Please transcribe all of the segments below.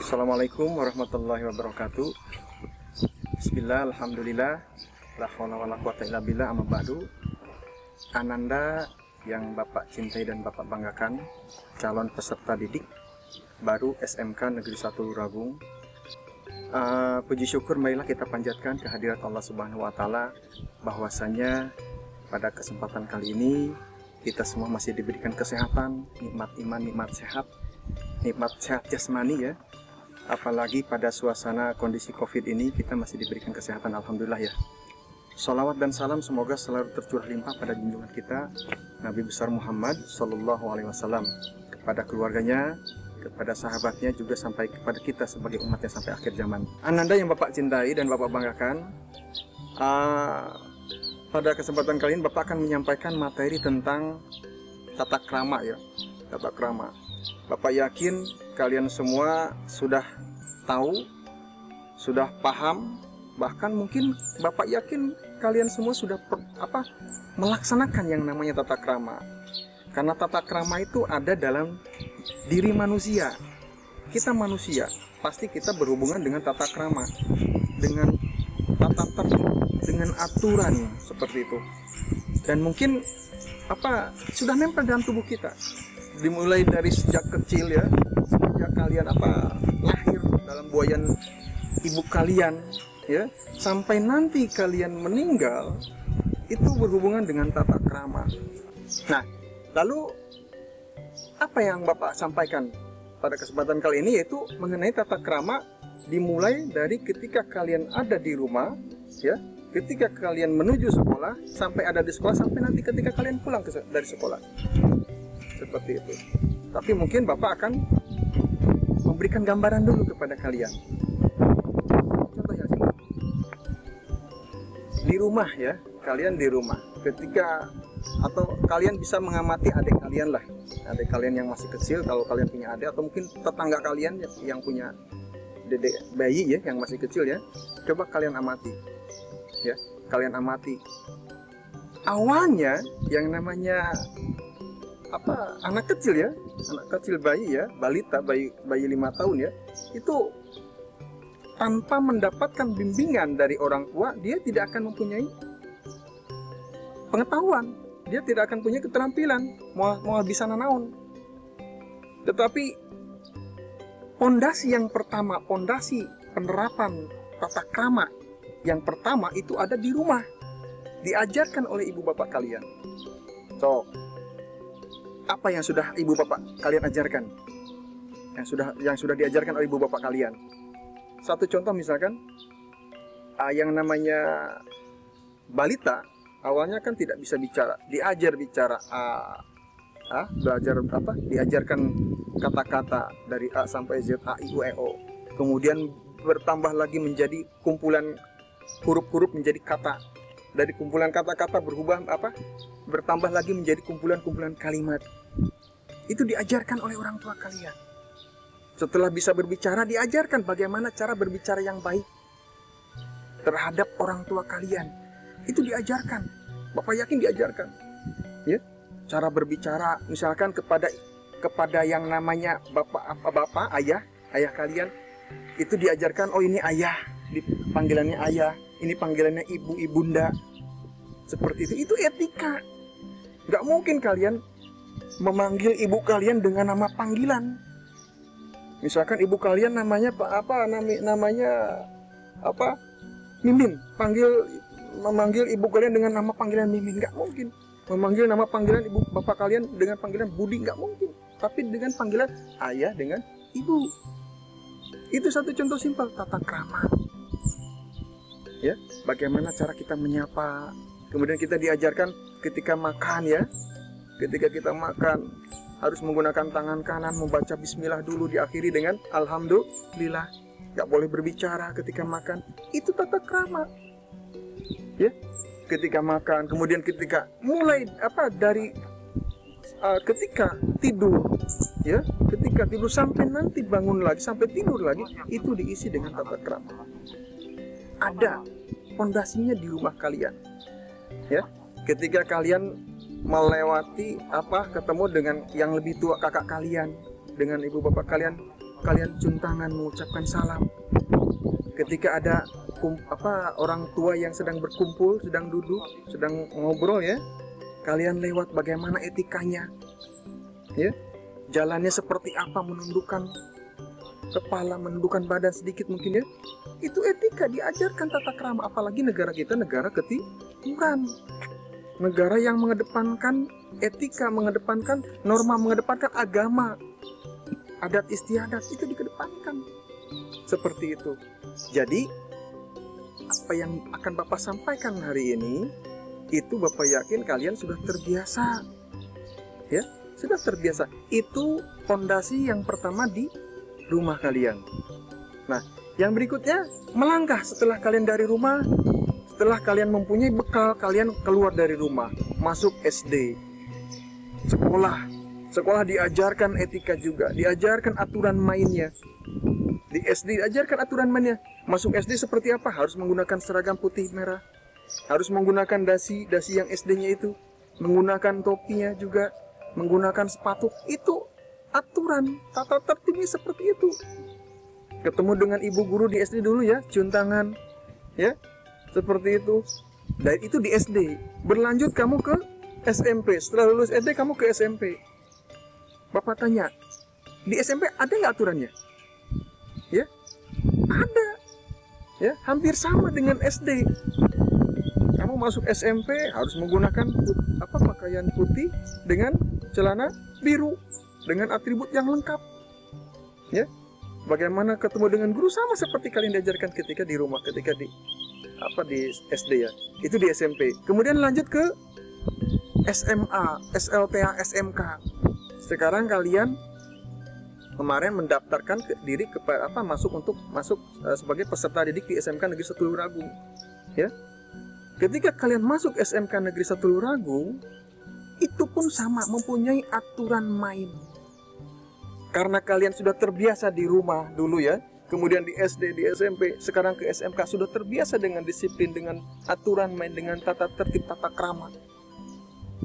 Assalamualaikum warahmatullahi wabarakatuh. Bismillah, alhamdulillah, la haula wala quwata illa billah, amma ba'du. Ananda yang Bapak cintai dan Bapak banggakan, calon peserta didik baru SMK Negeri 1 Luragung. Puji syukur marilah kita panjatkan kehadirat Allah Subhanahu wa taala bahwasanya pada kesempatan kali ini kita semua masih diberikan kesehatan, nikmat iman, nikmat sehat jasmani ya. Apalagi pada suasana kondisi COVID ini kita masih diberikan kesehatan, alhamdulillah ya. Sholawat dan salam semoga selalu tercurah limpah pada junjungan kita Nabi besar Muhammad Sallallahu Alaihi Wasallam, kepada keluarganya, kepada sahabatnya, juga sampai kepada kita sebagai umatnya sampai akhir zaman. Ananda yang Bapak cintai dan Bapak banggakan, pada kesempatan kali ini Bapak akan menyampaikan materi tentang tata krama ya, tata krama. Bapak yakin kalian semua sudah tahu, sudah paham, bahkan mungkin Bapak yakin kalian semua sudah melaksanakan yang namanya tata krama. Karena tata krama itu ada dalam diri manusia. Kita manusia, pasti kita berhubungan dengan tata krama, dengan tata tertib, dengan aturan seperti itu. Dan mungkin sudah nempel dalam tubuh kita. Dimulai dari sejak kecil ya, sejak kalian lahir dalam buayan ibu kalian ya, sampai nanti kalian meninggal, itu berhubungan dengan tata krama. Nah, lalu apa yang Bapak sampaikan pada kesempatan kali ini yaitu mengenai tata krama dimulai dari ketika kalian ada di rumah ya, ketika kalian menuju sekolah, sampai ada di sekolah, sampai nanti ketika kalian pulang dari sekolah. Seperti itu. Tapi mungkin Bapak akan memberikan gambaran dulu kepada kalian. Contohnya di rumah ya, kalian di rumah ketika, atau kalian bisa mengamati adik kalian lah, adik kalian yang masih kecil kalau kalian punya adik, atau mungkin tetangga kalian yang punya dedek bayi ya yang masih kecil ya. Coba kalian amati ya, kalian amati. Awalnya yang namanya anak kecil ya, anak kecil bayi ya, balita, bayi 5 tahun ya, itu tanpa mendapatkan bimbingan dari orang tua, dia tidak akan mempunyai pengetahuan, dia tidak akan punya keterampilan mau bisa nanaon. Tetapi pondasi yang pertama, pondasi penerapan tata krama yang pertama itu ada di rumah, diajarkan oleh ibu bapak kalian. So, apa yang sudah ibu bapak kalian ajarkan? Yang sudah diajarkan oleh ibu bapak kalian. Satu contoh misalkan, yang namanya balita awalnya kan tidak bisa bicara, diajar bicara diajarkan kata-kata dari A sampai Z, A, I, U, E, O. Kemudian bertambah lagi menjadi kumpulan huruf-huruf menjadi kata. Dari kumpulan kata-kata bertambah lagi menjadi kumpulan-kumpulan kalimat. Itu diajarkan oleh orang tua kalian. Setelah bisa berbicara, diajarkan bagaimana cara berbicara yang baik terhadap orang tua kalian. Itu diajarkan. Bapak yakin diajarkan. Ya, cara berbicara misalkan kepada yang namanya bapak, ayah kalian, itu diajarkan, oh ini ayah, panggilannya ayah, ini panggilannya ibu, ibunda. Seperti itu etika. Nggak mungkin kalian memanggil ibu kalian dengan nama panggilan. Misalkan ibu kalian namanya Mimin, memanggil ibu kalian dengan nama panggilan Mimin, nggak mungkin. Memanggil nama panggilan ibu bapak kalian dengan panggilan Budi, nggak mungkin. Tapi dengan panggilan ayah dengan ibu. Itu satu contoh simpel tata krama. Ya, bagaimana cara kita menyapa. Kemudian kita diajarkan ketika makan ya, ketika kita makan harus menggunakan tangan kanan, membaca bismillah dulu, diakhiri dengan alhamdulillah. Gak boleh berbicara ketika makan. Itu tata krama ya, ketika makan. Kemudian ketika mulai dari ketika tidur ya, ketika tidur sampai nanti bangun lagi, sampai tidur lagi, itu diisi dengan tata krama. Ada pondasinya di rumah kalian ya. Ketika kalian melewati ketemu dengan yang lebih tua, kakak kalian, dengan ibu bapak kalian, kalian cium tangan mengucapkan salam. Ketika ada orang tua yang sedang berkumpul, sedang duduk, sedang ngobrol ya, kalian lewat bagaimana etikanya, ya, jalannya seperti apa, menundukkan kepala, menundukkan badan sedikit mungkin ya. Itu etika, diajarkan tata krama. Apalagi negara kita negara ketimuran, negara yang mengedepankan etika, mengedepankan norma, mengedepankan agama, adat istiadat itu dikedepankan seperti itu. Jadi apa yang akan Bapak sampaikan hari ini itu Bapak yakin kalian sudah terbiasa, ya, sudah terbiasa. Itu fondasi yang pertama di rumah kalian. Nah, yang berikutnya melangkah setelah kalian dari rumah, setelah kalian mempunyai bekal, kalian keluar dari rumah, masuk SD, sekolah. Sekolah diajarkan etika juga, diajarkan aturan mainnya. Di SD diajarkan aturan mainnya. Masuk SD seperti apa? Harus menggunakan seragam putih merah. Harus menggunakan dasi yang SD-nya itu. Menggunakan topinya juga. Menggunakan sepatu. Itu aturan, tata tertibnya seperti itu. Ketemu dengan ibu guru di SD dulu ya, cium tangan, ya, seperti itu. Dan itu di SD. Berlanjut kamu ke SMP. Setelah lulus SD kamu ke SMP. Bapak tanya, di SMP ada nggak aturannya? Ya, ada. Ya, hampir sama dengan SD. Kamu masuk SMP harus menggunakan pakaian putih dengan celana biru, dengan atribut yang lengkap. Ya, bagaimana ketemu dengan guru sama seperti kalian diajarkan ketika di rumah, ketika di SD ya. Itu di SMP. Kemudian lanjut ke SMA, SLTA, SMK. Sekarang kalian kemarin mendaftarkan diri masuk sebagai peserta didik di SMK Negeri 1 Tulungagung. Ya. Ketika kalian masuk SMK Negeri 1 Tulungagung, itu pun sama, mempunyai aturan main. Karena kalian sudah terbiasa di rumah dulu ya, kemudian di SD, di SMP, sekarang ke SMK sudah terbiasa dengan disiplin, dengan aturan main, dengan tata tertib, tata krama.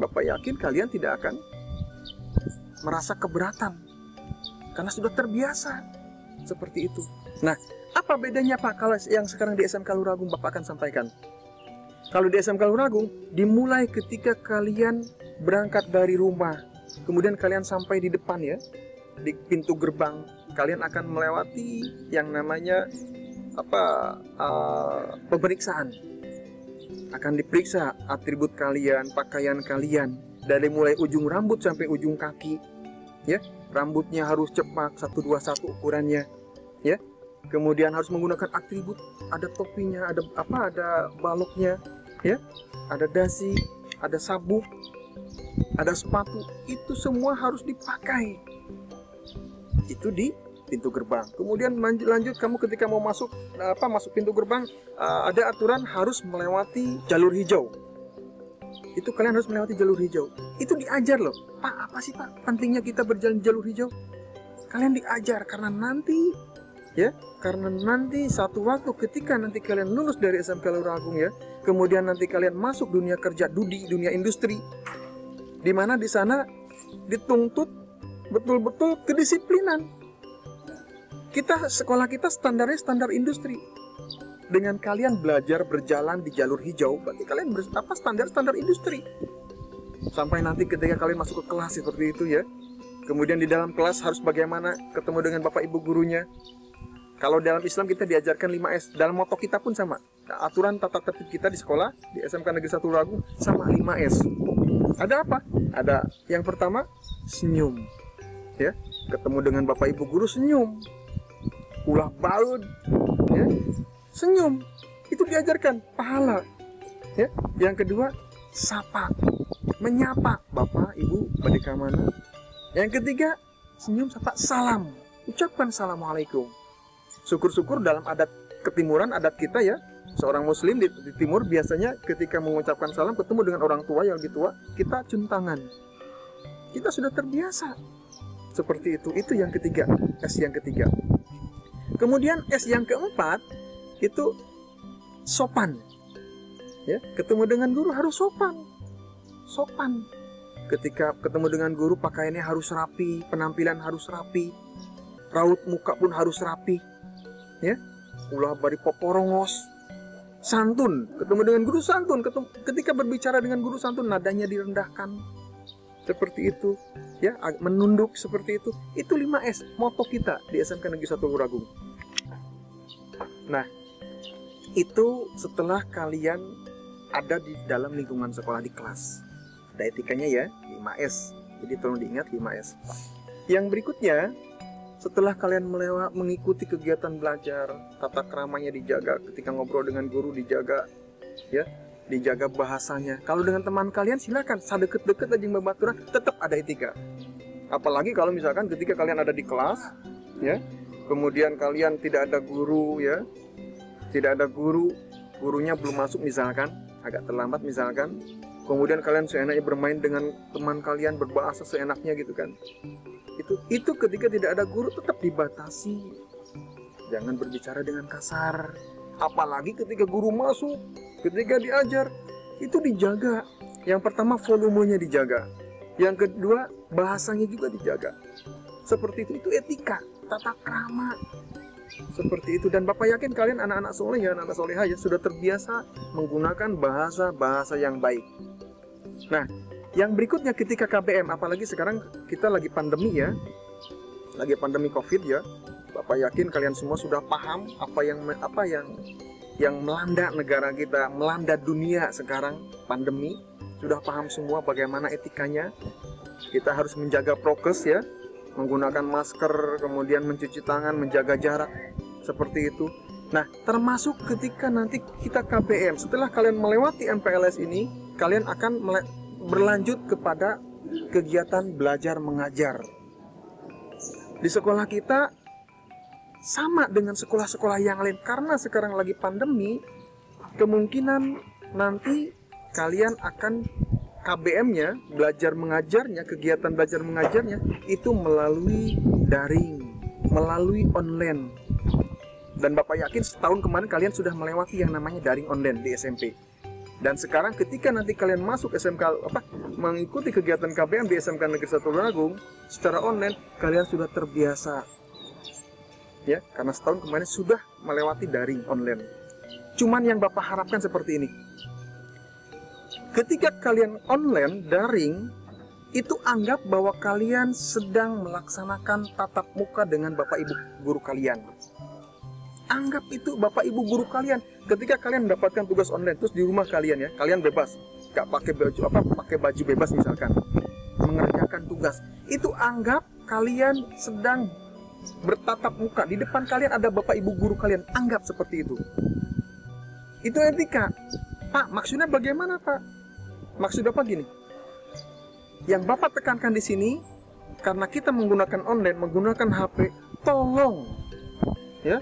Bapak yakin kalian tidak akan merasa keberatan karena sudah terbiasa seperti itu. Nah, apa bedanya Pak kalau yang sekarang di SMK Luragung Bapak akan sampaikan? Kalau di SMK Luragung dimulai ketika kalian berangkat dari rumah, kemudian kalian sampai di depan ya, di pintu gerbang, kalian akan melewati yang namanya pemeriksaan. Akan diperiksa atribut kalian, pakaian kalian, dari mulai ujung rambut sampai ujung kaki, ya. Rambutnya harus cepak 121 ukurannya, ya. Kemudian harus menggunakan atribut, ada topinya, ada baloknya, ya. Ada dasi, ada sabuk, ada sepatu, itu semua harus dipakai. Itu di pintu gerbang. Kemudian lanjut kamu ketika mau masuk pintu gerbang, ada aturan harus melewati jalur hijau. Itu kalian harus melewati jalur hijau. Itu diajar loh. Pak, apa sih Pak pentingnya kita berjalan di jalur hijau? Kalian diajar karena nanti satu waktu ketika nanti kalian lulus dari SMK Luragung ya, kemudian nanti kalian masuk dunia kerja, dunia industri, di mana di sana dituntut betul-betul kedisiplinan. Sekolah kita standarnya standar industri. Dengan kalian belajar berjalan di jalur hijau, berarti kalian standar industri. Sampai nanti ketika kalian masuk ke kelas seperti itu ya. Kemudian di dalam kelas harus bagaimana ketemu dengan bapak ibu gurunya. Kalau dalam Islam kita diajarkan 5S, dalam moto kita pun sama. Aturan tata tertib kita di sekolah di SMK Negeri 1 Tulungagung sama 5S. Ada apa? Ada yang pertama senyum. Ya, ketemu dengan bapak ibu guru senyum. Ulah baut, ya. Senyum, itu diajarkan pahala, ya. Yang kedua sapa, menyapa bapak ibu pada kamana. Yang ketiga senyum, sapa, salam, ucapkan assalamualaikum. Syukur-syukur dalam adat ketimuran, adat kita ya, seorang muslim di timur biasanya ketika mengucapkan salam ketemu dengan orang tua yang lebih tua, kita cium tangan. Kita sudah terbiasa seperti itu yang ketiga, S yang ketiga. Kemudian S yang keempat itu sopan, ya. Ketemu dengan guru harus sopan. Ketika ketemu dengan guru pakaiannya harus rapi, penampilan harus rapi, raut muka pun harus rapi, ya, ulah bari poporongos, santun, ketemu dengan guru santun, ketika berbicara dengan guru santun nadanya direndahkan, seperti itu, ya, menunduk seperti itu. Itu 5S moto kita di SMK Negeri 1 Tulungagung. Nah, itu setelah kalian ada di dalam lingkungan sekolah di kelas. Ada etikanya ya, 5S. Jadi tolong diingat 5S. Yang berikutnya, setelah kalian mengikuti kegiatan belajar, tata keramanya dijaga, ketika ngobrol dengan guru dijaga, ya, dijaga bahasanya. Kalau dengan teman kalian silakan, sadeket-deket aja babaturan, tetap ada etika. Apalagi kalau misalkan ketika kalian ada di kelas, ya, kemudian kalian tidak ada guru, ya, tidak ada guru, gurunya belum masuk misalkan, agak terlambat misalkan, kemudian kalian seenaknya bermain dengan teman kalian, berbahasa seenaknya gitu kan. Itu ketika tidak ada guru tetap dibatasi. Jangan berbicara dengan kasar. Apalagi ketika guru masuk, ketika diajar, itu dijaga. Yang pertama volumenya dijaga. Yang kedua bahasanya juga dijaga. Seperti itu etika, tata krama. Seperti itu. Dan Bapak yakin kalian anak-anak soleh ya, anak-anak solehah ya, sudah terbiasa menggunakan bahasa yang baik. Nah, yang berikutnya ketika KBM, apalagi sekarang kita lagi pandemi ya, lagi pandemi COVID ya, Bapak yakin kalian semua sudah paham apa yang melanda negara kita, melanda dunia sekarang, pandemi. Sudah paham semua bagaimana etikanya. Kita harus menjaga prokes ya, menggunakan masker, kemudian mencuci tangan, menjaga jarak, seperti itu. Nah, termasuk ketika nanti kita KBM, setelah kalian melewati MPLS ini, kalian akan berlanjut kepada kegiatan belajar mengajar. Di sekolah kita sama dengan sekolah-sekolah yang lain, karena sekarang lagi pandemi, kemungkinan nanti kalian akan KBM-nya, belajar mengajarnya, kegiatan belajar mengajarnya itu melalui daring, melalui online. Dan Bapak yakin setahun kemarin kalian sudah melewati yang namanya daring online di SMP. Dan sekarang ketika nanti kalian masuk mengikuti kegiatan KBM di SMK Negeri 1 Tulungagung secara online, kalian sudah terbiasa. Ya, karena setahun kemarin sudah melewati daring online. Cuman yang Bapak harapkan seperti ini. Ketika kalian online daring, itu anggap bahwa kalian sedang melaksanakan tatap muka dengan Bapak Ibu guru kalian. Anggap itu Bapak Ibu guru kalian. Ketika kalian mendapatkan tugas online, terus di rumah kalian ya, kalian bebas, gak pakai baju bebas misalkan, mengerjakan tugas. Itu anggap kalian sedang bertatap muka. Di depan kalian ada Bapak Ibu guru kalian. Anggap seperti itu. Itu etika. Pak, maksudnya bagaimana Pak? Maksud Bapak gini. Yang Bapak tekankan di sini, karena kita menggunakan online, menggunakan HP, tolong ya,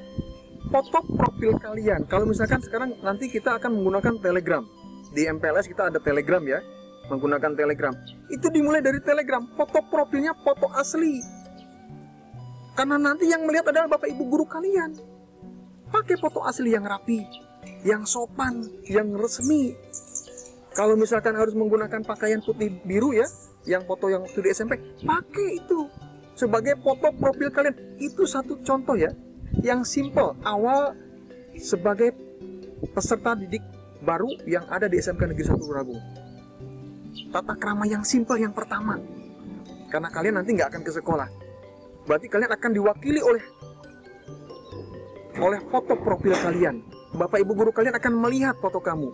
foto profil kalian. Kalau misalkan sekarang nanti kita akan menggunakan Telegram. Di MPLS kita ada Telegram ya, menggunakan Telegram. Itu dimulai dari Telegram, foto profilnya foto asli. Karena nanti yang melihat adalah Bapak Ibu guru kalian. Pakai foto asli yang rapi, yang sopan, yang resmi. Kalau misalkan harus menggunakan pakaian putih biru ya, yang foto yang waktu di SMP, pakai itu sebagai foto profil kalian. Itu satu contoh ya, yang simple awal sebagai peserta didik baru yang ada di SMK Negeri 1 Tulungagung. Tata krama yang simple yang pertama, karena kalian nanti nggak akan ke sekolah, berarti kalian akan diwakili oleh foto profil kalian. Bapak Ibu guru kalian akan melihat foto kamu,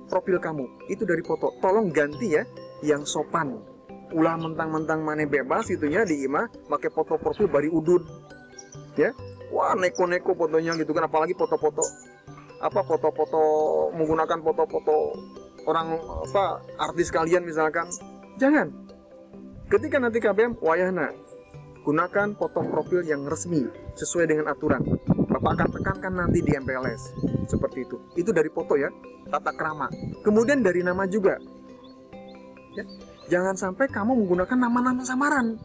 profil kamu itu dari foto. Tolong ganti ya yang sopan. Ulah mentang-mentang mana bebas itunya di IMA pakai foto profil bari udun ya. Wah, neko-neko fotonya gitu kan, apalagi foto-foto menggunakan foto-foto orang artis kalian misalkan. Jangan. Ketika nanti KBM wayahna gunakan foto profil yang resmi sesuai dengan aturan. Bapak akan tekankan nanti di MPLS seperti itu. Itu dari foto ya, tata krama. Kemudian dari nama juga. Ya, jangan sampai kamu menggunakan nama-nama samaran.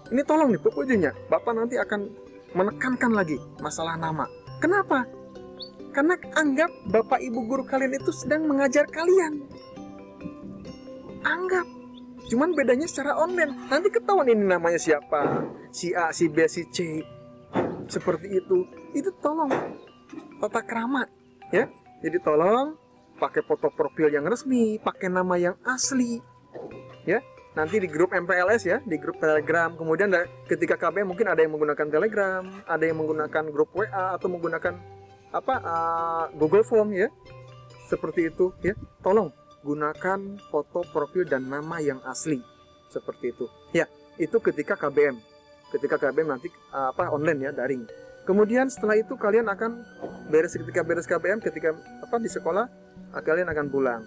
Ini tolong nih pokoknya, Bapak nanti akan menekankan lagi masalah nama. Kenapa? Karena anggap Bapak Ibu guru kalian itu sedang mengajar kalian. Anggap Cuman bedanya secara online. Nanti ketahuan ini namanya siapa, si A, si B, si C. Seperti itu. Itu tolong tata krama ya. Jadi tolong pakai foto profil yang resmi, pakai nama yang asli ya. Nanti di grup MPLS ya, di grup Telegram. Kemudian ketika KB mungkin ada yang menggunakan Telegram, ada yang menggunakan grup WA atau menggunakan Google Form ya. Seperti itu ya. Tolong gunakan foto profil dan nama yang asli. Seperti itu. Ya, itu ketika KBM. Ketika KBM nanti online ya, daring. Kemudian setelah itu kalian akan ketika beres KBM, ketika di sekolah, kalian akan pulang.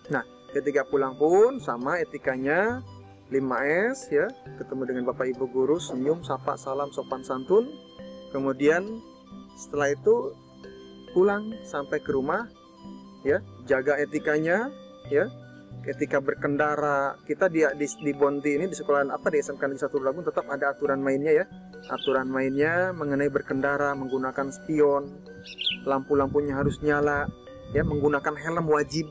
Nah, ketika pulang pun sama etikanya 5S ya, ketemu dengan Bapak Ibu guru, senyum, sapa, salam, sopan santun. Kemudian setelah itu pulang sampai ke rumah ya, jaga etikanya ya. Ketika berkendara, kita di Bonti ini di sekolahan di SMK Negeri 1 Tulungagung tetap ada aturan mainnya ya. Aturan mainnya mengenai berkendara, menggunakan spion, lampu-lampunya harus nyala ya, menggunakan helm wajib,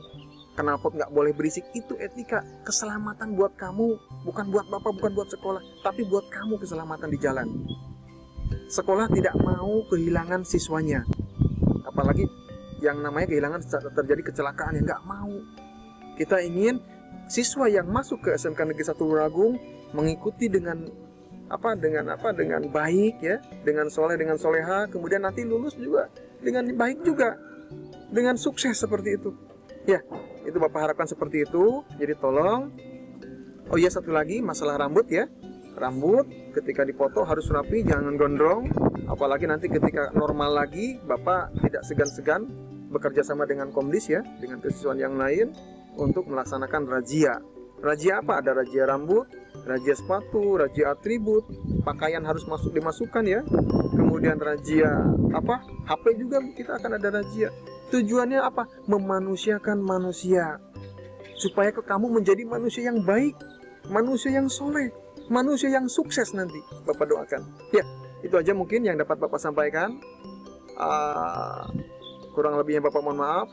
knalpot nggak boleh berisik. Itu etika, keselamatan buat kamu, bukan buat bapak, bukan buat sekolah, tapi buat kamu, keselamatan di jalan. Sekolah tidak mau kehilangan siswanya, apalagi yang namanya kehilangan terjadi kecelakaan, yang nggak mau. Kita ingin siswa yang masuk ke SMK Negeri 1 Tulungagung mengikuti dengan baik ya, dengan soleh, dengan soleha, kemudian nanti lulus juga dengan baik juga, dengan sukses seperti itu. Ya, itu Bapak harapkan seperti itu. Jadi tolong. Oh iya, satu lagi masalah rambut ya. Rambut ketika dipoto harus rapi, jangan gondrong. Apalagi nanti ketika normal lagi, Bapak tidak segan-segan bekerja sama dengan Komdis ya, dengan kesiswaan yang lain untuk melaksanakan razia. Razia apa? Ada razia rambut, razia sepatu, razia atribut, pakaian harus dimasukkan ya. Kemudian razia HP juga kita akan ada razia. Tujuannya apa? Memanusiakan manusia. Supaya kamu menjadi manusia yang baik, manusia yang soleh, manusia yang sukses nanti. Bapak doakan. Ya, itu aja mungkin yang dapat Bapak sampaikan. Kurang lebihnya Bapak mohon maaf.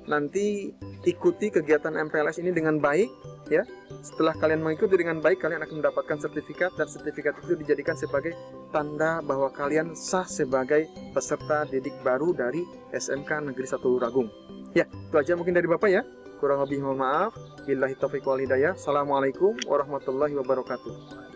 Nanti ikuti kegiatan MPLS ini dengan baik ya. Setelah kalian mengikuti dengan baik, kalian akan mendapatkan sertifikat, dan sertifikat itu dijadikan sebagai tanda bahwa kalian sah sebagai peserta didik baru dari SMK Negeri 1 Tulungagung. Ya, itu aja mungkin dari Bapak ya. Kurang lebih mohon maaf. Billahi taufiq wal hidayah. Assalamualaikum warahmatullahi wabarakatuh.